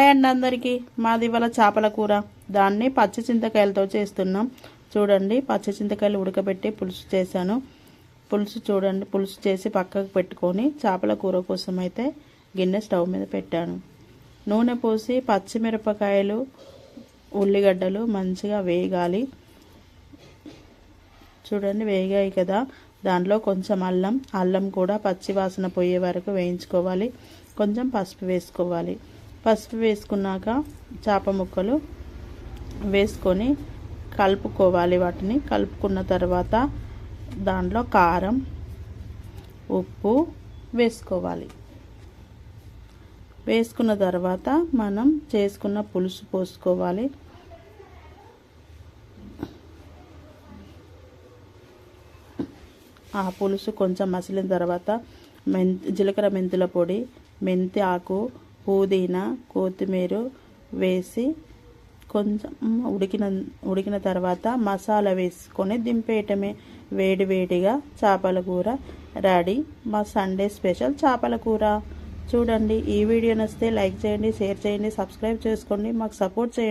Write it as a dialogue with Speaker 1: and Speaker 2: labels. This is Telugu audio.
Speaker 1: హాయ్ అండి అందరికీ. మాది ఇవాళ చేపల కూర. దాన్ని పచ్చి చింతకాయలతో చేస్తున్నాం. చూడండి, పచ్చి చింతకాయలు ఉడకబెట్టి పులుసు చేశాను. పులుసు చూడండి, పులుసు చేసి పక్కకు పెట్టుకొని చేపల కూర కోసం అయితే గిన్నె స్టవ్ మీద పెట్టాను. నూనె పోసి పచ్చిమిరపకాయలు, ఉల్లిగడ్డలు మంచిగా వేగాలి. చూడండి, వేగాయి కదా. దాంట్లో కొంచెం అల్లం కూడా పచ్చి వాసన పోయే వరకు వేయించుకోవాలి. కొంచెం పసుపు వేసుకోవాలి. పసుపు వేసుకున్నాక చేప ముక్కలు వేసుకొని కలుపుకోవాలి. వాటిని కలుపుకున్న తర్వాత దాంట్లో కారం, ఉప్పు వేసుకోవాలి. వేసుకున్న తర్వాత మనం చేసుకున్న పులుసు పోసుకోవాలి. ఆ పులుసు కొంచెం మసిలిన తర్వాత జీలకర్ర మెంతుల పొడి, మెంతి ఆకు, పుదీనా, కొత్తిమీర వేసి కొంచెం ఉడికిన తర్వాత మసాలా వేసుకొని దింపేయటమే. వేడివేడిగా చేపల కూర రెడీ. మా సండే స్పెషల్ చేపల కూర. చూడండి, ఈ వీడియో నచ్చితే లైక్ చేయండి, షేర్ చేయండి, సబ్స్క్రైబ్ చేసుకోండి, మాకు సపోర్ట్ చేయండి.